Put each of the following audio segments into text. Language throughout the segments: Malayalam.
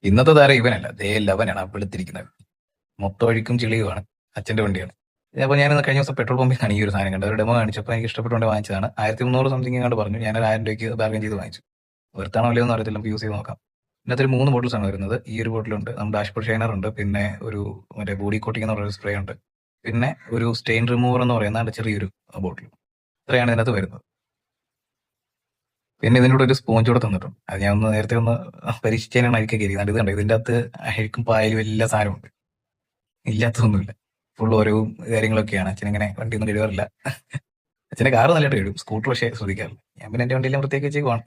ഇന്നത്തെ താരം ഇവനല്ല, ദേ ലവനാണ് ആ വെളുത്തിരിക്കുന്നത്. മൊത്തം അഴുക്കും ചെളിയുമാണ്. അച്ഛന്റെ വണ്ടിയാണ്. അപ്പോൾ ഞാൻ കഴിഞ്ഞ ദിവസം പെട്രോൾ പമ്പിലാണ് ഈ ഒരു സാധനം കണ്ടത്. ഒരു ഡെമോ കാണിച്ചപ്പോൾ എനിക്ക് ഇഷ്ടപ്പെട്ടുകൊണ്ട് വാങ്ങിച്ചതാണ്. 1300 സംതിങ് എങ്ങാണ്ട് പറഞ്ഞു. ഞാൻ ഒരു 1000 രൂപയ്ക്ക് ബാർഗൻ ചെയ്ത് വാങ്ങിച്ചു. വെറുത്താണോ അല്ലയോ എന്ന് അറിയത്തില്ല, നമുക്ക് യൂസ് ചെയ്ത് നോക്കാം. ഇതിനകത്തൊരു 3 ബോട്ടിൽസ് ആണ് വരുന്നത്. ഈ ഒരു ബോട്ടിലുണ്ട്, നമ്മുടെ ഡാഷ്ബോർഡ് ഷൈനർ ഉണ്ട്, പിന്നെ ഒരു മറ്റേ ബോഡി കോട്ടിംഗ് എന്ന് പറയുന്ന സ്പ്രേ ഉണ്ട്, പിന്നെ ഒരു സ്റ്റെയിൻ റിമൂവർ എന്ന് പറയുന്ന ചെറിയൊരു ബോട്ടിൽ. ഇത്രയാണ് ഇതിനകത്ത് വരുന്നത്. പിന്നെ ഇതിൻ്റെ കൂടെ ഒരു സ്പോഞ്ച് കൂടെ തന്നിട്ടുണ്ട്. അത് ഞാൻ നേരത്തെ ഒന്ന് പരീക്ഷിച്ചതിനാണ് അഴുക്കൊക്കെ ഇരിക്കുന്നത്. ഇത് കണ്ടോ, ഇതിൻ്റെ അകത്ത് അഴുക്കും പായലും എല്ലാ സാധനമുണ്ട്. ഇല്ലാത്തതൊന്നുമില്ല. ഫുൾ ഓരോ കാര്യങ്ങളൊക്കെയാണ്. അച്ഛനിങ്ങനെ വണ്ടിയൊന്നും കഴുകാറില്ല. അച്ഛൻ്റെ കാറ് നല്ലതായിട്ട് കഴുകും, സ്കൂട്ടർ പക്ഷേ ശ്രദ്ധിക്കാറില്ല. ഞാൻ പിന്നെ എൻ്റെ വണ്ടിയെല്ലാം വൃത്തിയാക്കി വെച്ചേക്കുവാണ്.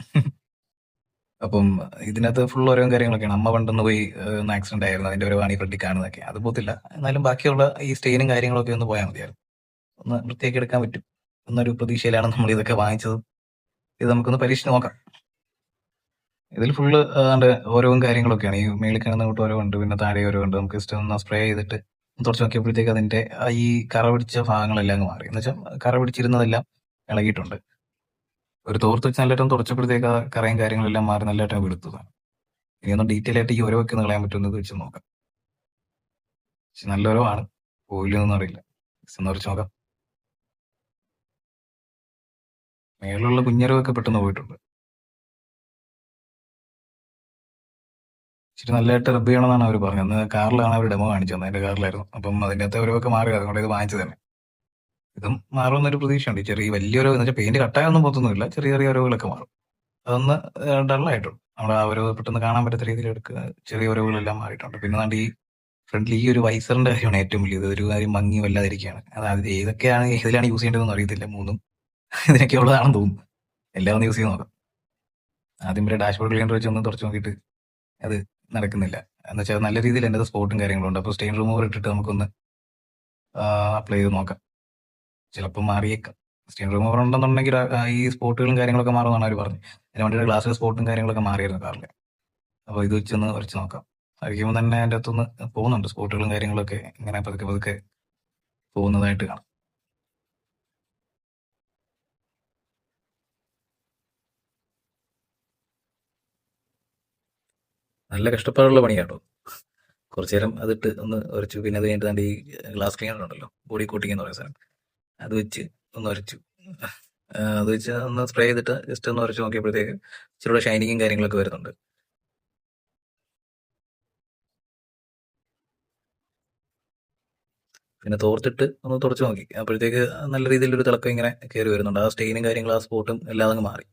അപ്പം ഇതിനകത്ത് ഫുൾ ഓരോ കാര്യങ്ങളൊക്കെയാണ്. അമ്മ പണ്ടൊന്ന് പോയി ഒന്ന് ആക്സിഡന്റ് ആയിരുന്നു, അതിന്റെ ഒരു വാണി ഫ്രണ്ടിൽ കാണുന്നതൊക്കെ അത് പോത്തില്ല. എന്നാലും ബാക്കിയുള്ള ഈ സ്റ്റെയിനും കാര്യങ്ങളൊക്കെ ഒന്ന് പോയാൽ മതിയായിരുന്നു. ഒന്ന് വൃത്തിയാക്കി എടുക്കാൻ പറ്റും എന്നൊരു പ്രതീക്ഷയിലാണ് നമ്മൾ ഇതൊക്കെ വാങ്ങിച്ചത്. ഇത് നമുക്കൊന്ന് പരീക്ഷിച്ച് നോക്കാം. ഇതിൽ ഫുള്ള് ഓരോ കാര്യങ്ങളൊക്കെയാണ്. ഈ മേളിൽ കാണുന്ന കൂട്ട് ഓരോ ഉണ്ട്, പിന്നെ താഴെ ഓരോ ഉണ്ട്. നമുക്ക് ജസ്റ്റ് ഒന്ന് സ്പ്രേ ചെയ്തിട്ട് തുടച്ച് നോക്കിയപ്പോഴത്തേക്ക് അതിന്റെ ഈ കറ പിടിച്ച ഭാഗങ്ങളെല്ലാം അങ്ങ് മാറി. എന്ന് വെച്ചാൽ കറ പിടിച്ചിരുന്നതെല്ലാം ഇളകിയിട്ടുണ്ട്. ഒരു തോർത്ത് വെച്ച് നല്ലതായിട്ടും തുടച്ചപ്പോഴത്തേക്ക് ആ കറയും കാര്യങ്ങളെല്ലാം മാറി നല്ലതായിട്ട് വെളുത്തതാണ്. ഇനി ഒന്ന് ഡീറ്റെയിൽ ആയിട്ട് ഈ ഓരോക്കെ ഒന്ന് കളയാൻ പറ്റുമെന്ന് വെച്ച് നോക്കാം. പക്ഷെ നല്ല ഓരോ ആണ്, പോയില്ലെന്നൊന്നും അറിയില്ല. ജസ്റ്റ് ഒന്ന് ഉരച്ച് നോക്കാം. മേളിലുള്ള കുഞ്ഞരവൊക്കെ പെട്ടെന്ന് പോയിട്ടുണ്ട്. ഇച്ചിരി നല്ലതായിട്ട് റബ്ബ് ചെയ്യണമെന്നാണ് അവർ പറഞ്ഞത്. അന്ന് കാറിലാണ് അവർ ഡെമോ കാണിച്ചു തന്നെ, എൻ്റെ കാറിലായിരുന്നു. അപ്പം അതിൻ്റെ അകത്ത് ഓരോക്കെ മാറി, അതുകൊണ്ട് ഇത് വാങ്ങിച്ചു തന്നെ. ഇതും മാറുമെന്നൊരു പ്രതീക്ഷയുണ്ട്. ചെറിയ വലിയൊരു എന്ന് വെച്ചാൽ പെയിന്റ് കട്ടായൊന്നും പോത്തൊന്നുമില്ല, ചെറിയ ചെറിയ ഓരോകളൊക്കെ മാറും. അതൊന്ന് ഡള്ളായിട്ടുണ്ട്. നമ്മുടെ ആ ഒരു പെട്ടെന്ന് കാണാൻ പറ്റാത്ത രീതിയിൽ എടുക്കുക, ചെറിയ ഓരോകളെല്ലാം മാറിയിട്ടുണ്ട്. പിന്നെ ഈ ഫ്രണ്ടിൽ ഈ ഒരു വൈസറിന്റെ കാര്യമാണ് ഏറ്റവും വലിയത്. ഒരു കാര്യം ഭംഗി വല്ലാതിരിക്കുകയാണ്. അതായത് ഏതൊക്കെയാണ് ഏതിലാണ് യൂസ് ചെയ്യേണ്ടതെന്ന് അറിയത്തില്ല. മൂന്നും ഇതിനൊക്കെ ഉള്ളതാണെന്ന് തോന്നുന്നു. എല്ലാം ഒന്ന് യൂസ് ചെയ്ത് നോക്കാം. ആദ്യം വരെ ഡാഷ്ബോർഡ് ക്ലീനർ വെച്ച് ഒന്ന് തുടച്ച് നോക്കിയിട്ട് അത് നടക്കുന്നില്ല. എന്ന് വെച്ചാൽ നല്ല രീതിയിൽ എൻ്റെ സ്പോട്ടും കാര്യങ്ങളും ഉണ്ട്. അപ്പോൾ സ്റ്റെയിൻ റിമൂവർ ഇട്ടിട്ട് നമുക്കൊന്ന് അപ്ലൈ ചെയ്ത് നോക്കാം. ചിലപ്പോൾ മാറിയേക്കാം. സ്റ്റെയിൻ റിമൂവർ ഉണ്ടെന്നുണ്ടെങ്കിൽ ഈ സ്പോട്ടുകളും കാര്യങ്ങളൊക്കെ മാറുമെന്നാണ് അവർ പറഞ്ഞത്. എൻ്റെ വണ്ടിയുടെ ഗ്ലാസ്സിലെ സ്പോട്ടും കാര്യങ്ങളൊക്കെ മാറിയായിരുന്നു കാറിൽ. അപ്പോൾ ഇത് വെച്ചൊന്ന് വരച്ച് നോക്കാം. വരയ്ക്കുമ്പോൾ തന്നെ അതിൻ്റെ അകത്തുനിന്ന് പോകുന്നുണ്ട്, സ്പോട്ടുകളും കാര്യങ്ങളൊക്കെ ഇങ്ങനെ പതുക്കെ പതുക്കെ പോകുന്നതായിട്ട് കാണാം. നല്ല കഷ്ടപ്പാടുള്ള പണിയാട്ടോ. കുറച്ചു നേരം അതിട്ട് ഒന്ന് ഉരച്ചു. പിന്നെ അത് കഴിഞ്ഞിട്ട് ഈ ഗ്ലാസ് ക്ലീനർ ഉണ്ടല്ലോ, ബോഡി കോട്ടിംഗ് എന്ന് പറയുന്ന സാധനം, അത് വെച്ച് ഒന്ന് ഉരച്ചു. അത് വെച്ച് ഒന്ന് സ്പ്രേ ചെയ്തിട്ട് ജസ്റ്റ് ഒന്ന് ഉരച്ച് നോക്കിയപ്പോഴത്തേക്ക് ഇച്ചിരി ഷൈനിങ്ങും കാര്യങ്ങളൊക്കെ വരുന്നുണ്ട്. പിന്നെ തോർത്തിട്ട് ഒന്ന് തുടച്ച് നോക്കി, അപ്പോഴത്തേക്ക് നല്ല രീതിയിലൊരു തിളക്കം ഇങ്ങനെ കയറി വരുന്നുണ്ട്. ആ സ്റ്റെയിനും കാര്യങ്ങളും ആ സ്പോട്ടും എല്ലാം അങ്ങ് മാറി.